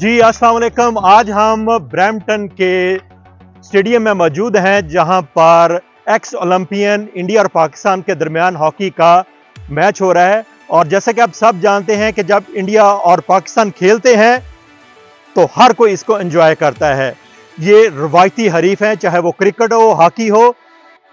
जी अस्सलाम वालेकुम। आज हम ब्रैम्पटन के स्टेडियम में मौजूद हैं जहां पर एक्स ओलंपियन इंडिया और पाकिस्तान के दरमियान हॉकी का मैच हो रहा है। और जैसा कि आप सब जानते हैं कि जब इंडिया और पाकिस्तान खेलते हैं तो हर कोई इसको एंजॉय करता है। ये रवायती हरीफ हैं, चाहे वो क्रिकेट हो, हॉकी हो,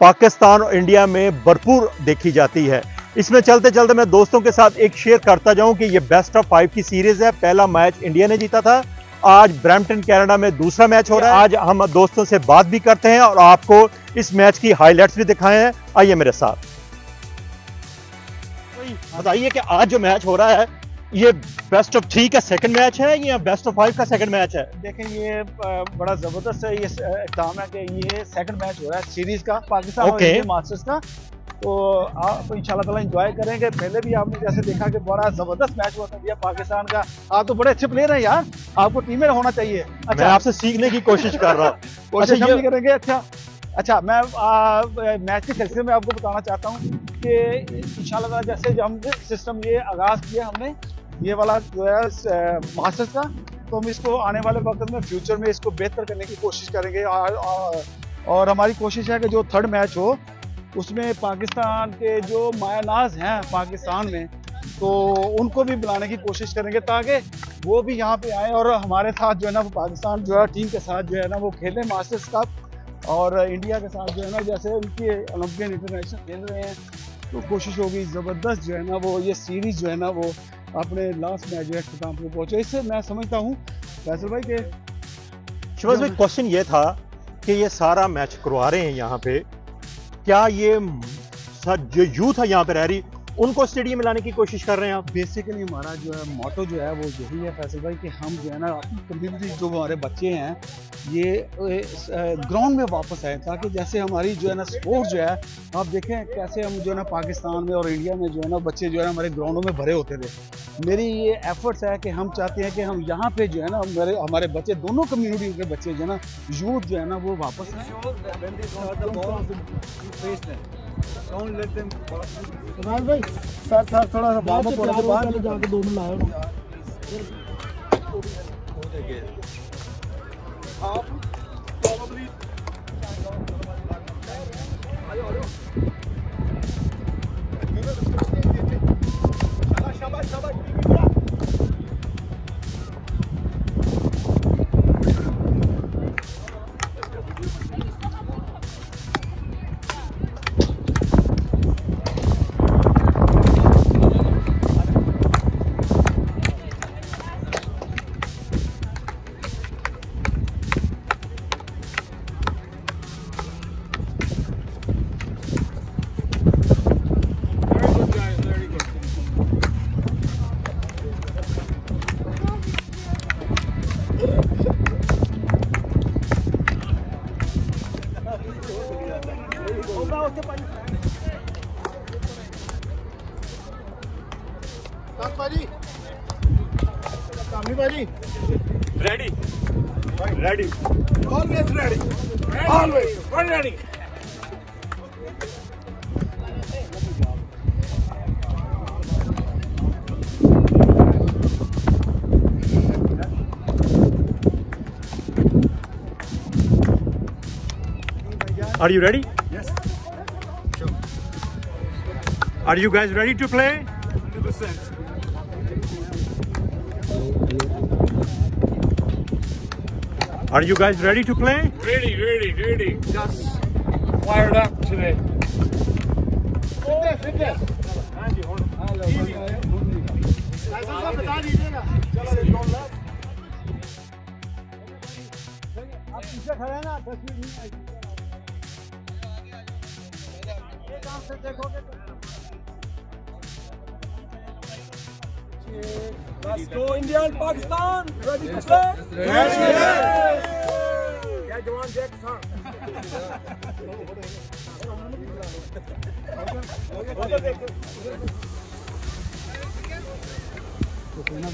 पाकिस्तान और इंडिया में भरपूर देखी जाती है। इसमें चलते चलते मैं दोस्तों के साथ एक शेयर करता जाऊं कि ये बेस्ट ऑफ 5 की सीरीज है। पहला मैच इंडिया ने जीता था, आज ब्रैम्पटन कनाडा में दूसरा मैच हो रहा है। आज हम दोस्तों से बात भी करते हैं और आपको इस मैच की हाइलाइट्स भी दिखाए हैं। आइए मेरे साथ। बताइए कि आज जो मैच हो रहा है ये बेस्ट ऑफ 3 का सेकंड मैच है या बेस्ट ऑफ 5 का सेकंड मैच है? देखें, ये बड़ा जबरदस्त है। ये इख्तिताम है कि ये सेकंड मैच हो रहा है सीरीज का, पाकिस्तान और इंडियन मास्टर्स का। तो आप इंशाल्लाह ताला एंजॉय करेंगे। पहले भी आपने जैसे देखा कि बड़ा जबरदस्त मैच हुआ था इंडिया पाकिस्तान का। आप तो बड़े अच्छे प्लेयर हैं यार, आपको टीम में होना चाहिए। अच्छा, मैं आपसे सीखने की कोशिश कर रहा हूँ। कोशिश हम भी करेंगे। अच्छा, मैं मैच के सिलसिले में आपको बताना चाहता हूँ कि इंशाल्लाह जैसे जो हम सिस्टम ये आगाज़ किया हमने, ये वाला जो है मास्टर्स का, तो हम इसको आने वाले वक्त में फ्यूचर में इसको बेहतर करने की कोशिश करेंगे। और हमारी कोशिश है कि जो थर्ड मैच हो उसमें पाकिस्तान के जो मायानाज हैं पाकिस्तान में, तो उनको भी बुलाने की कोशिश करेंगे ताकि वो भी यहाँ पे आए और हमारे साथ जो है ना वो पाकिस्तान जो है टीम के साथ जो है ना वो खेलें मास्टर्स कप। और इंडिया के साथ जो है ना जैसे उनकी ओलंपियन इंटरनेशनल खेल रहे हैं, तो कोशिश होगी ज़बरदस्त जो है ना वो ये सीरीज़ जो है ना वो अपने लास्ट मैच जो है अख्तिताम पे पहुँचे। इससे मैं समझता हूँ फैसल भाई के शिवाज भाई, क्वेश्चन ये था कि ये सारा मैच करवा रहे हैं यहाँ पे, क्या ये जो यूथ है यहाँ पे रह रही उनको स्टेडियम में लाने की कोशिश कर रहे हैं आप? बेसिकली हमारा जो है मोटो जो है वो यही है फैसल भाई कि हम जो है ना अपनी कम्युनिटी जो हमारे बच्चे हैं ये ग्राउंड में वापस आए, ताकि जैसे हमारी जो है ना स्पोर्ट जो है, आप देखें कैसे हम जो है ना पाकिस्तान में और इंडिया में जो है ना बच्चे जो है ना हमारे ग्राउंडों में भरे होते थे। मेरी ये एफर्ट्स है कि हम चाहते हैं कि हम यहाँ पे जो है ना हमारे बच्चे, दोनों कम्युनिटी के बच्चे जो है ना, यूथ जो है ना वो वापस आए। भाई साथ थोड़ा सा बाबा पड़ा के बाहर जाके 2 मिनट लाओ ना। Ready? Ready. Always ready. Always. One ready. Are you ready? Yes. Sure. Are you guys ready to play? 100%. Are you guys ready to play? Ready. Just fired up today. Fitness. आप पीछे खड़े हैं ना, तस्वीर नहीं आएगी। एक आंख से देखोगे तो Let's go India and Pakistan. Ready to play? Ready. Yeah, Jawan Jack song. तो कोई ना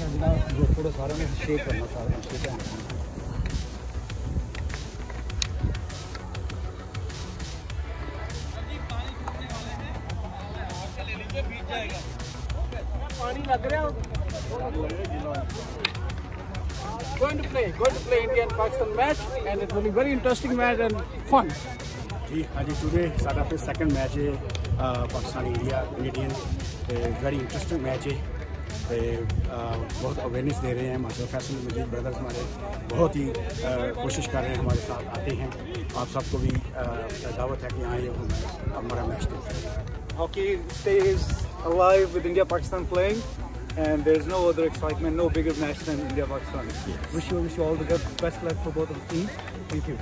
जो थोड़ा सारा में शेक करना, सारा शेक करना। पानी लग रहा है। going to play India and Pakistan match, and it will be very interesting match and fun. जी हाँ जी टुडे साडा फिर सेकंड मैच है Pakistan India Canadian very interesting match है बहुत अवेयरनेस दे रहे हैं हमारे फैसल मजीद ब्रदर्स हमारे बहुत ही कोशिश कर रहे हैं हमारे साथ आते हैं आप सबको भी दावत है कि यहाँ ये हमारा मैच देखें Hockey stays alive with India Pakistan playing, and there's no other excitement, no bigger match than India Pakistan. Wish you all the best luck for both of the teams. Thank you.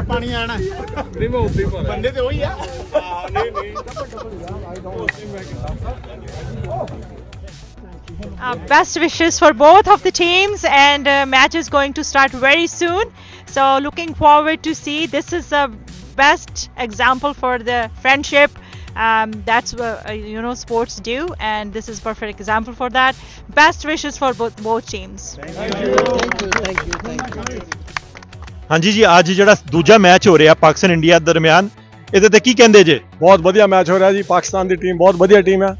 पानी आना बंदे तो वही है Best wishes for both of the teams, and match is going to start very soon, so looking forward to see. This is the best example for the friendship. That's what sports do, and this is perfect example for that. Best wishes for both teams. ਹਾਂਜੀ ਜੀ ਅੱਜ ਜਿਹੜਾ ਦੂਜਾ match ਹੋ ਰਿਹਾ Pakistan India ਦਰਮਿਆਨ ਇਹਦੇ ਤੇ ਕੀ ਕਹਿੰਦੇ ਜੇ ਬਹੁਤ ਵਧੀਆ ਮੈਚ ਹੋ ਰਿਹਾ ਜੀ ਪਾਕਿਸਤਾਨ ਦੀ ਟੀਮ ਬਹੁਤ ਵਧੀਆ ਟੀਮ ਹੈ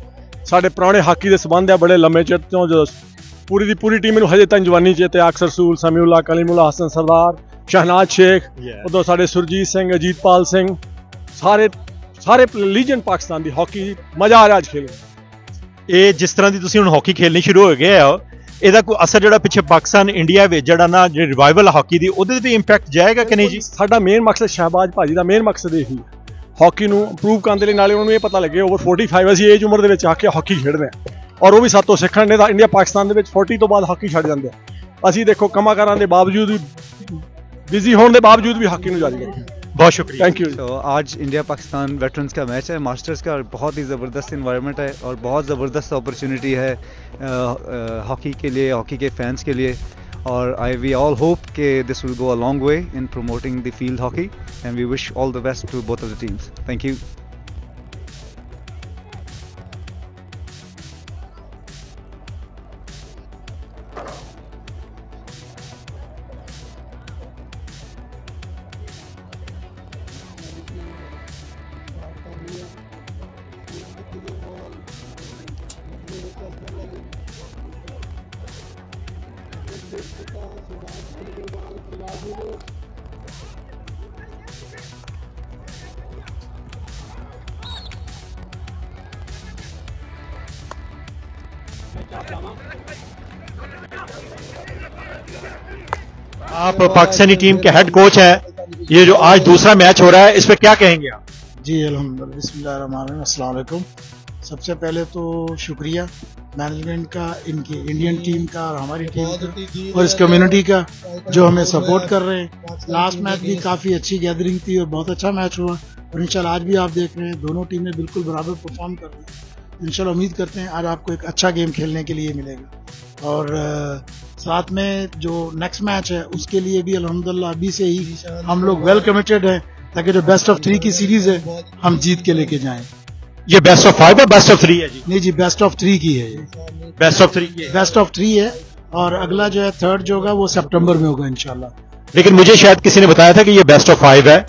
ਸਾਡੇ ਪੁਰਾਣੇ ਹਾਕੀ ਦੇ ਸਬੰਧ ਆ ਬੜੇ ਲੰਮੇ ਚਿਰ ਤੋਂ ਜੋ ਪੂਰੀ ਦੀ ਪੂਰੀ ਟੀਮ ਨੂੰ ਹਜੇ ਤੱਕ ਜਵਾਨੀ ਚ ਤੇ ਅਕਸਰ ਰਸੂਲ ਸਮੀਉल्ला ਕਲੀਮੁल्ला ਹਸਨ ਸਰਦਾਰ ਸ਼ਹਨਾਜ਼ ਸ਼ੇਖ ਉਦੋਂ ਸਾਡੇ ਸੁਰਜੀਤ ਸਿੰਘ ਅਜੀਤਪਾਲ ਸਿੰਘ ਸਾਰੇ ਲੀਜੈਂਡ ਪਾਕਿਸਤਾਨ ਦੀ ਹਾਕੀ ਮਜ਼ਾ ਆ ਰਿਹਾ ਅੱਜ ਖੇਲ ਇਹ ਜਿਸ ਤਰ੍ਹਾਂ ਦੀ ਤੁਸੀਂ ਹੁਣ ਹਾਕੀ ਖੇਲਣੀ ਸ਼ੁਰੂ ਹੋ ਗਏ ਹੋ ਇਹਦਾ ਕੋਈ ਅਸਰ ਜਿਹੜਾ ਪਿੱਛੇ ਪਾਕਿਸਤਾਨ ਇੰਡੀਆ ਵਿੱਚ ਜਿਹੜਾ ਨਾ ਜੇ ਰਿਵਾਈਵਲ ਹਾਕੀ ਦੀ ਉਹਦੇ ਤੇ ਵੀ ਇੰਪੈਕਟ ਜਾਏਗਾ ਕਿ ਨਹੀਂ ਜੀ ਸਾਡਾ ਮੇਨ ਮਕਸਦ ਸ਼ਹਿਬਾਜ਼ ਭਾਜੀ ਦਾ ਮੇਨ ਮਕਸਦ ਇਹੀ ਹੈ ਹਾਕੀ ਨੂੰ ਇੰਪਰੂਵ ਕਰਨ ਦੇ ਲਈ ਨਾਲੇ ਉਹਨਾਂ ਨੂੰ ਇਹ ਪਤਾ ਲੱਗੇ ਓਵਰ 45 ਅਸੀਂ ਏਜ ਉਮਰ ਦੇ ਵਿੱਚ ਆ ਕੇ ਹਾਕੀ ਖੇਡਦੇ ਆ ਔਰ ਉਹ ਵੀ ਸਾਤੋਂ ਸਿੱਖਣ ਨੇ ਤਾਂ ਇੰਡੀਆ ਪਾਕਿਸਤਾਨ ਦੇ ਵਿੱਚ 40 ਤੋਂ ਬਾਅਦ ਹਾਕੀ ਛੱਡ ਜਾਂਦੇ ਆ ਅਸੀਂ ਦੇਖੋ ਕੰਮਾਂ ਦੇ ਬਾਵਜੂਦ ਵੀ ਬਿਜ਼ੀ ਹੋਣ ਦੇ ਬਾਵਜੂਦ ਵੀ ਹਾਕੀ ਨੂੰ ਜਾਰੀ ਰੱਖਿਆ बहुत शुक्रिया थैंक यू तो आज इंडिया पाकिस्तान वेटरन्स का मैच है मास्टर्स का बहुत ही ज़बरदस्त इन्वायरमेंट है और बहुत ज़बरदस्त अपॉर्चुनिटी है हॉकी के लिए हॉकी के फैंस के लिए और वी ऑल होप कि this will go a long way in promoting the field hockey and we wish all the best to both of the teams thank you आप Pakistani team के head coach हैं ये जो आज दूसरा मैच हो रहा है इस पे क्या कहेंगे आप जी अल्हम्दुलिल्लाह बिस्मिल्लाहिर्रहमानिर्रहीम अस्सलाम वालेकुम सबसे पहले तो शुक्रिया मैनेजमेंट का इनकी इंडियन टीम का और हमारी टीम का और इस कम्युनिटी का जो हमें सपोर्ट कर रहे हैं लास्ट मैच भी काफ़ी अच्छी गैदरिंग थी और बहुत अच्छा मैच हुआ और इंशाल्लाह आज भी आप देख रहे हैं दोनों टीमें बिल्कुल बराबर परफॉर्म कर रही हैं इंशाल्लाह उम्मीद करते हैं आज आपको एक अच्छा गेम खेलने के लिए मिलेगा और साथ में जो नेक्स्ट मैच है उसके लिए भी अल्हम्दुलिल्लाह अभी से ही हम लोग वेल कमिटेड हैं ताकि जो बेस्ट ऑफ 3 की सीरीज है हम जीत के लेके जाएं। ये बेस्ट ऑफ 5 है बेस्ट ऑफ 3 है जी नहीं जी बेस्ट ऑफ 3 की है ये बेस्ट ऑफ 3 बेस्ट ऑफ 3 है और अगला जो है थर्ड जो होगा वो सितंबर में होगा इंशाल्लाह। लेकिन मुझे शायद किसी ने बताया था कि ये बेस्ट ऑफ 5 है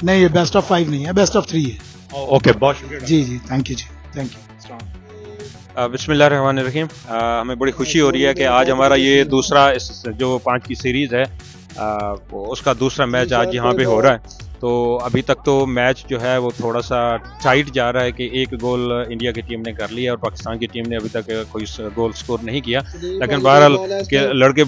नहीं ये बेस्ट ऑफ 5 नहीं है बेस्ट ऑफ 3 है ओके बहुत शुक्रिया जी जी थैंक यू बिस्मिल्लाहिर्रहमानिर्रहीम हमें बड़ी खुशी हो रही है कि आज हमारा ये दूसरा जो 5 की सीरीज़ है उसका दूसरा मैच आज यहाँ पे हो रहा है तो अभी तक तो मैच जो है वो थोड़ा सा टाइट जा रहा है कि एक गोल इंडिया की टीम ने कर लिया और पाकिस्तान की टीम ने अभी तक कोई गोल स्कोर नहीं किया लेकिन बहरहाल के लड़के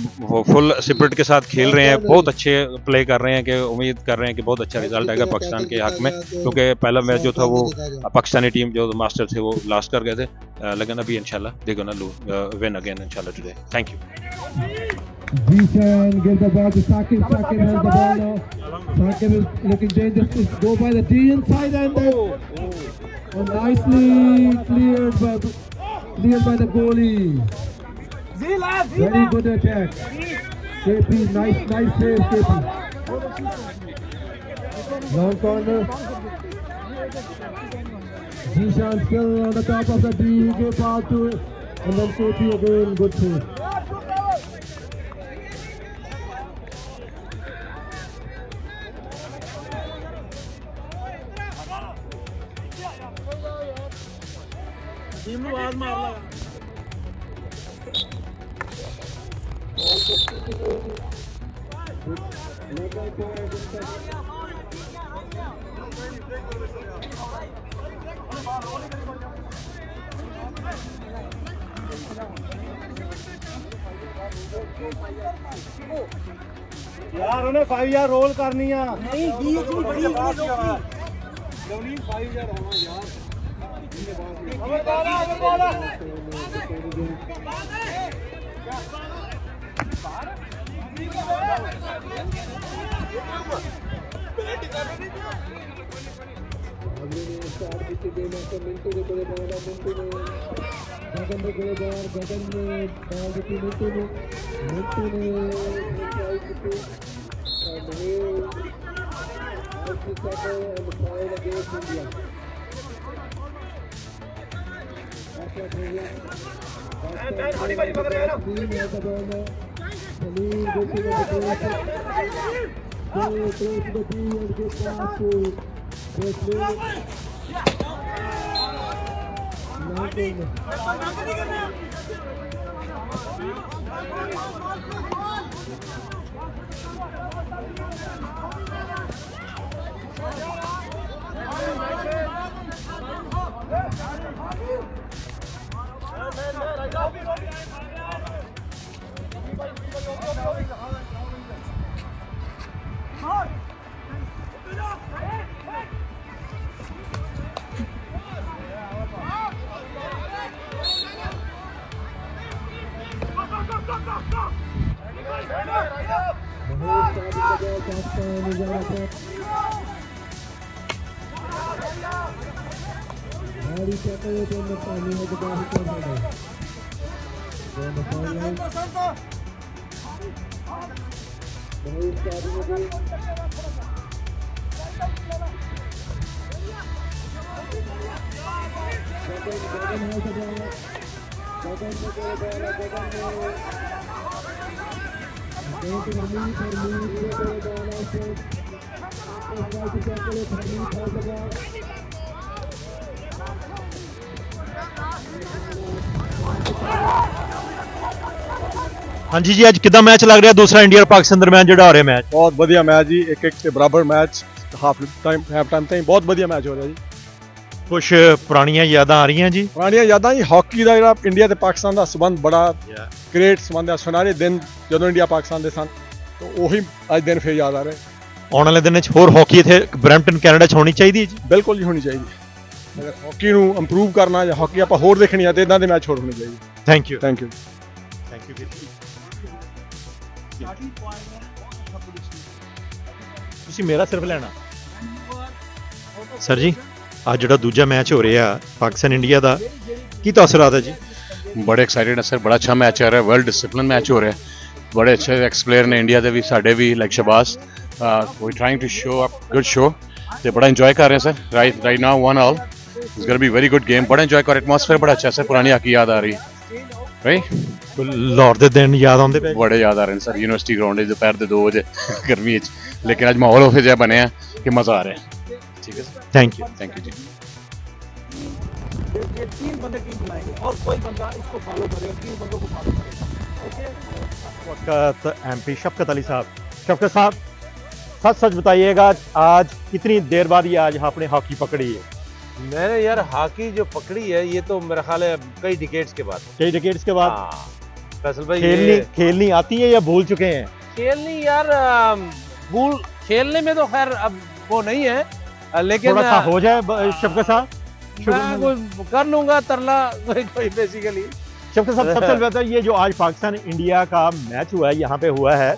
फुल स्पिरिट के साथ खेल रहे हैं बहुत अच्छे प्ले कर रहे हैं कि उम्मीद कर रहे हैं कि बहुत अच्छा रिजल्ट आएगा पाकिस्तान के हक में क्योंकि पहला मैच जो था वो पाकिस्तानी टीम जो मास्टर थे वो लास्ट कर गए थे लेकिन अभी इंशाल्लाह दे गोना विन अगेन इंशाल्लाह today thank you. Zishan gives the ball to Sakim. Sakim has the ball now. Sakim is looking dangerous. It's go by the D inside and then nicely cleared by the goalie. Very good attack. KP, nice save, KP. Long corner. Zishan still on the top of the D. He gave ball to it. And then KP again, good save. यार उन्हें 5 यार role करनी है नहीं बीच में बड़ी lovely 5 यार होना यार हाँ जी अज किदा मैच लग रहा दूसरा इंडिया और पाकिस्तान दरम्यान जो हो रहा मैच बहुत बढ़िया मैच जी एक से बराबर मैच हाफ टाइम ताईं बहुत बढ़िया मैच हो रहा जी कुछ पुरानियां यादां आ रही हैं जी पुरानियां यादां जी हॉकी का जो इंडिया ते पाकिस्तान का संबंध बड़ा ग्रेट संबंध है सुनहरे दिन जो इंडिया पाकिस्तान के सन तो वही अज दिन फिर याद आ रहे आने वाले दिन होर हॉकी इत्थे ब्रैम्पटन कैनेडा च होनी चाहिए जी बिल्कुल जी होनी चाहिए अगर हॉकी नूं इंप्रूव करना या हॉकी आपां होर देखनी है तो इदां दे मैच होर होने चाहिए थैंक यू ਤੁਸੀਂ ਮੇਰਾ ਸਿਰਫ ਲੈਣਾ ਸਰ ਜੀ ਅੱਜ ਜਿਹੜਾ ਦੂਜਾ ਮੈਚ ਹੋ ਰਿਹਾ ਪਾਕਿस्तान इंडिया ਦਾ ਕੀ ਤਾਸਰਾਤ ਹੈ ਜੀ बड़े एक्साइटेड है सर बड़ा अच्छा मैच आ रहा है वर्ल्ड डिसिप्लिन मैच हो रहा है बड़े अच्छे एक्स प्लेयर ने इंडिया के भी साढ़े भी like Shahbaz we trying to show up good show तो बड़ा इंजॉय कर रहे हैं sir right now 1-1 it's gonna be very good game बड़ा इंजॉय कर एटमॉस्फेयर बड़ा अच्छा है सर पुरानी हॉकी याद आ रही है राइट लाहौर के दिन याद आते पे बड़े याद आ रहे हैं सर यूनिवर्सिटी ग्राउंड दोपहर के 2 बजे गर्मी लेकिन अज माहौल उहो जिहा बने कि मज़ा आ रहा है ठीक है सर थैंक यू जी ये 3 बंदे टीम बनाएंगे और कोई बंदा इसको फॉलो करेगा 3 बंदों को फॉलो करेगा शफकत एमपी शफकत अली साहब सच बताइएगा आज कितनी देर बाद ये आज आपने हॉकी पकड़ी है मैंने यार हॉकी जो पकड़ी है ये तो मेरा ख्याल है कई डिकेड्स के बाद फैसल भाई खेलनी आती है या भूल चुके हैं खेलनी यार भूल खेलने में तो खैर अब वो नहीं है लेकिन थोड़ा सा हो जाए शफकत साहब मैं कर लूंगा तरला कोई बेसिकली शफकत साहब सबसे बेहतर ये जो आज पाकिस्तान इंडिया का मैच हुआ है यहाँ पे हुआ है,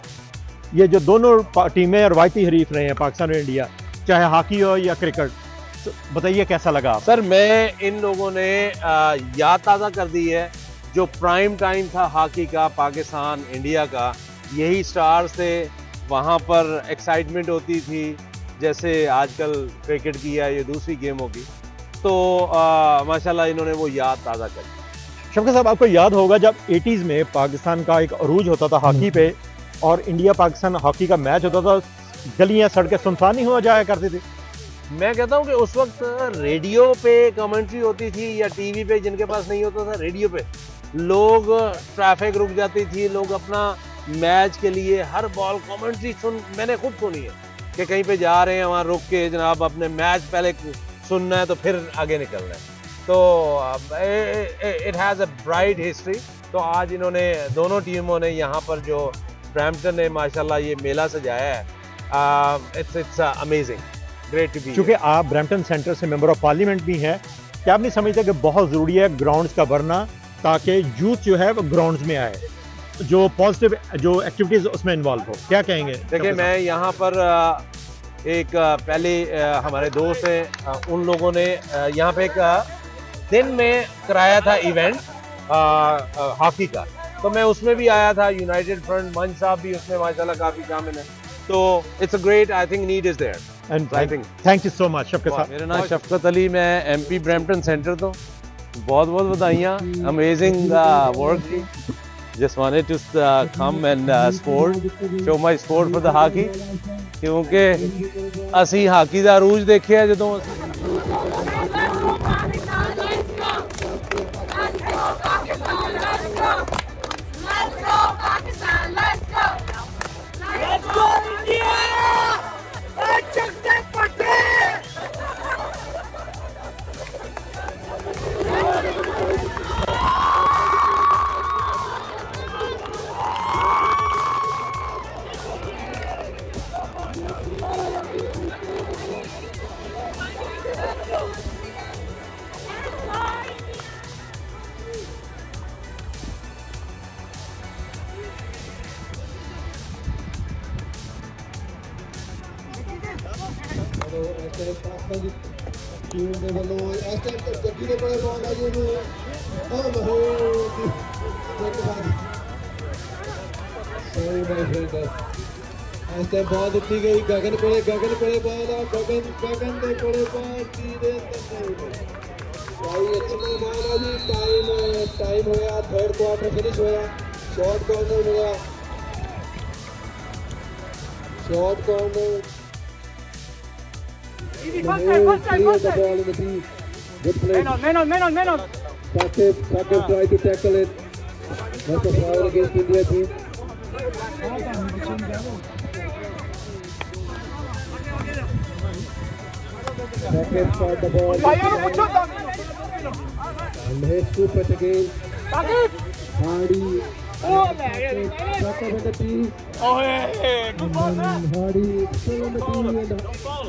ये जो दोनों टीमें रवायती हरीफ रहे हैं पाकिस्तान और इंडिया, चाहे हॉकी हो या क्रिकेट, तो बताइए कैसा लगा आपको? सर मैं इन लोगों ने याद ताज़ा कर दी है जो प्राइम टाइम था हॉकी का, पाकिस्तान इंडिया का, यही स्टार्स थे, वहाँ पर एक्साइटमेंट होती थी जैसे आजकल क्रिकेट की या ये दूसरी गेमों की। तो माशाल्लाह इन्होंने वो याद ताज़ा कर दी। शफकत साहब आपको याद होगा जब 80s में पाकिस्तान का एक अरूज होता था हॉकी पे और इंडिया पाकिस्तान हॉकी का मैच होता था, गलियां सड़कें सुनसान ही हो जाया करती थी। मैं कहता हूँ कि उस वक्त रेडियो पे कमेंट्री होती थी या टीवी पे, जिनके पास नहीं होता था रेडियो पे, लोग ट्रैफिक रुक जाती थी, लोग अपना मैच के लिए हर बॉल कमेंट्री मैंने खुद सुनी है कि कहीं पे जा रहे हैं वहाँ रुक के जनाब अपने मैच पहले सुनना है तो फिर आगे निकलना है। तो it has a bright history. तो आज इन्होंने दोनों टीमों ने यहाँ पर जो ब्रैम्पटन ने माशाल्लाह ये मेला सजाया है, it's amazing, great to be. क्योंकि आप ब्रैम्पटन सेंटर से मेंबर ऑफ पार्लियामेंट भी हैं, क्या आप नहीं समझते कि बहुत ज़रूरी है ग्राउंड्स का भरना ताकि यूथ जो है वो ग्राउंड्स में आए, जो पॉजिटिव जो एक्टिविटीज़ उसमें इन्वॉल्व हो? क्या कहेंगे? देखिए मैं यहाँ पर एक पहले हमारे दोस्त हैं, उन लोगों ने यहाँ पे एक दिन में कराया था इवेंट हॉकी का, तो मैं उसमें भी आया था। यूनाइटेड फ्रंट मंच साहब भी उसमें माशाल्लाह काफ़ी शामिल है। तो it's a great, I think need is there and I think. Thank you so much Shafqat साहब। मेरा नाम शफकत अली, मैं एमपी ब्रैम्पटन सेंटर तो बहुत बहुत बधाइयाँ, अमेजिंग वर्क की। Just wanted to come and show my support for the hockey, क्योंकि असी हाकी दा अरूज देखिया जदों बहुत उठी गई, गगन कोले बॉल, गगन दे कोले बॉल सीधे भाई अच्छी बॉल है जी। टाइम होया, थर्ड क्वार्टर फिनिश होया, शॉर्ट कॉर्नर मिला, short corner man on. Sakib try to tackle it. That's a foul against India team. Sakib caught the ball. And he scooped it again. Hardy. Sakib in the team. Good ball, man. Hardy still in the team. And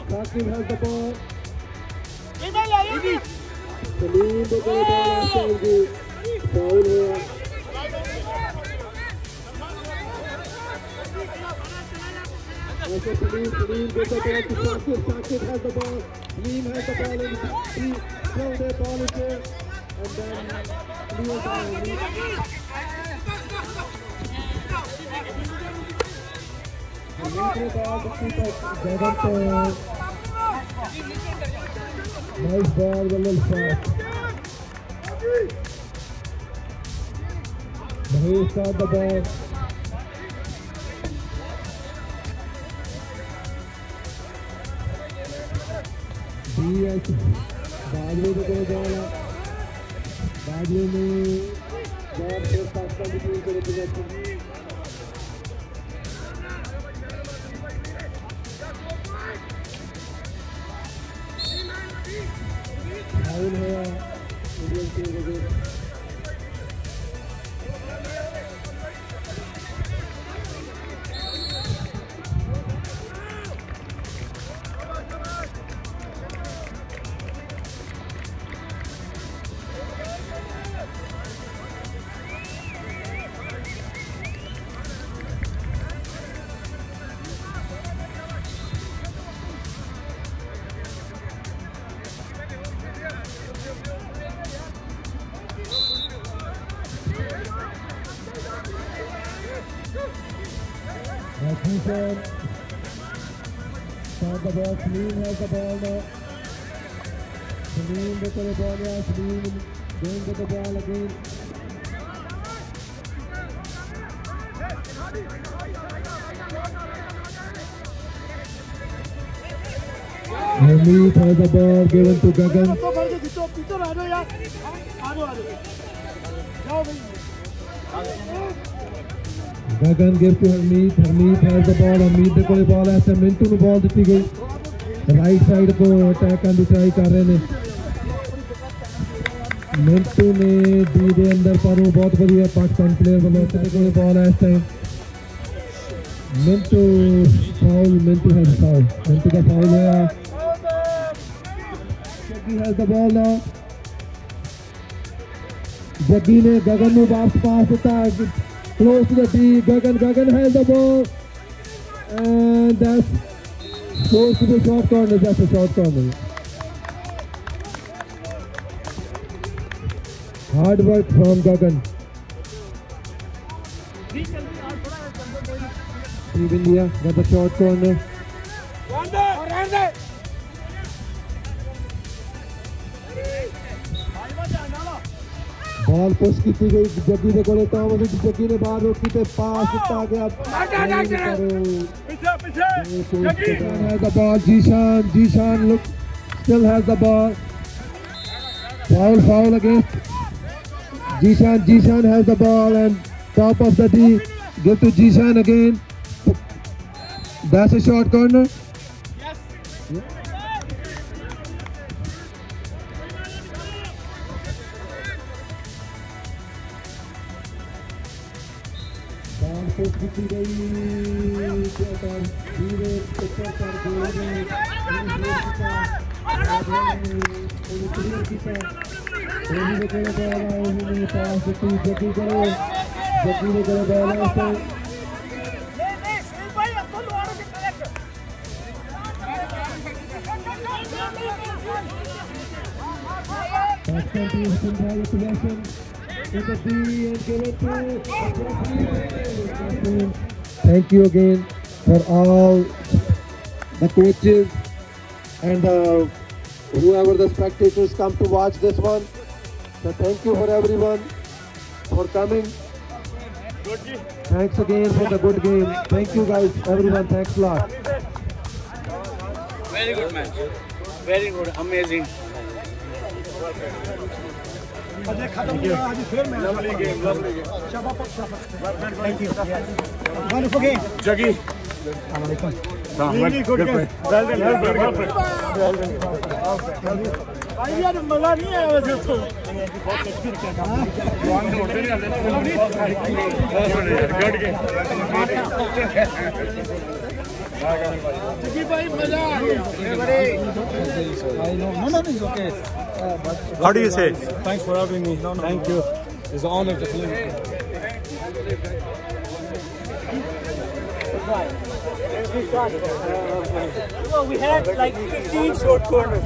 Sakib has the ball. Salim को ball आगे foul हुआ। Salim gets the ball to Sakib. Sakib has the ball. Saleem has the ball in the throw the ball in there and then clear ball. Nice ball, a little fast. Mahesh got the ball. बाजू को ball है, बाजू में ball से पाकिस्तान की team को represent foul हुआ Indian team के। Zishan. Start the ball. Salim has the ball now. Salim with the ball. Yeah, Salim going with the ball again. Hamid has the ball given to Gagan. Gagan gives to Hamid. Hamid has the ball. Hamid को ये ball ऐसे मिंटू को ball दी गई. Right side को attack करने try कर रहे हैं. मिंटू ने दी दे अंदर पर वो बहुत बढ़िया पाकिस्तान प्लेयर वालों को ये बॉल है इस टाइम. मिंटू फाउल. मिंटू है फाउल. मिंटू का फाउल है. Jaggi has the ball now. Jaggi ने गगन को वापस पास देता है. Close to the D. Gagan has the ball. And that's goes to the short corner. That's a short corner. Hard work from Gagan. Team India got the short corner. Ball push की गई. जग्गी ने कोले तो जग्गी ने बाहर रोकी थे. पास दिया गया. has the ball. Jishan look still has the ball. Foul against Jishan has the ball and top of the D. Give to Jishan again. That's a short corner. Yes. जीती गई Thank you again for all the coaches and whoever the spectators come to watch this one. So thank you for everyone for coming. Thanks again for the good game. Thank you guys, everyone. Thanks a lot. Very good match. Very good. Amazing. Thank you. Lovely game. Lovely game. Thank you. Wonderful game. Jaggi. Really good game. Well done. भाई यार मजा नहीं आया वैसे तो good game जी भाई मजा आ गया no it's okay how do you say thanks for having me thank you it's an honor to play well, we had like 15 short corners.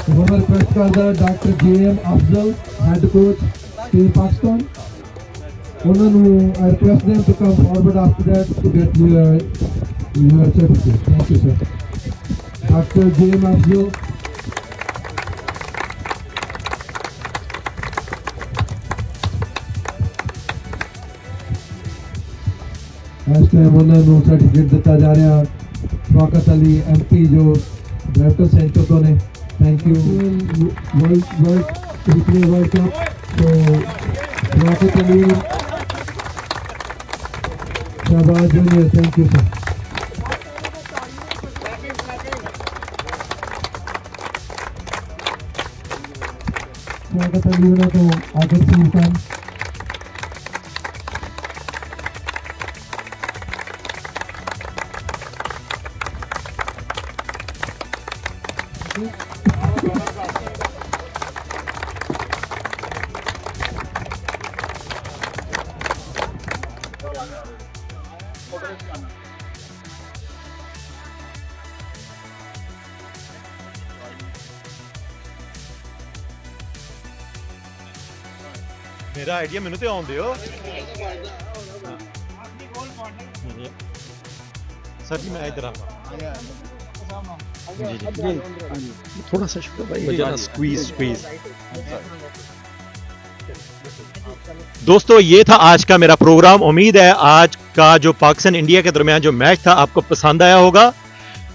Request further Dr. J.M. Afzal, head coach, Team Pakistan. I request them to come forward after that to get your certificate. Thank you, sir. Dr. J.M. Afzal. इस time उन्होंने certificate दिता जा रहा है Shaukat Ali MP जो Brampton Centre को ने thank you world cup तो Shaukat Ali Shahbaz junior thank you sir स्वागत है लीडरों को आदर से मुकाम। मेरा आइडिया मैंने तो आउंदे हो सर जी, मैं इधर आऊंगा थोड़ा सा शुक्र भाई, स्क्वीज। दोस्तों, ये था आज का मेरा प्रोग्राम। उम्मीद है आज का जो पाकिस्तान इंडिया के दरमियान जो मैच था आपको पसंद आया होगा।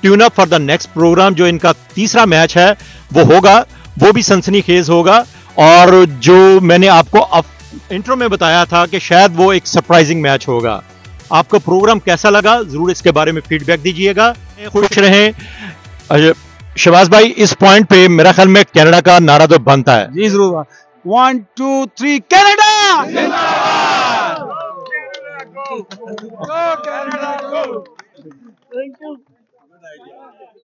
Tune up for the next programme, जो इनका तीसरा मैच है वो होगा, वो भी सनसनीखेज होगा। और जो मैंने आपको इंट्रो में बताया था कि शायद वो एक सरप्राइजिंग मैच होगा। आपको प्रोग्राम कैसा लगा जरूर इसके बारे में फीडबैक दीजिएगा। खुश रहें। शहबाज भाई, इस पॉइंट पे मेरा ख्याल में कनाडा का नारा तो बनता है। जी जरूर। 1 2 3 Canada! Go Canada! Go! Thank you.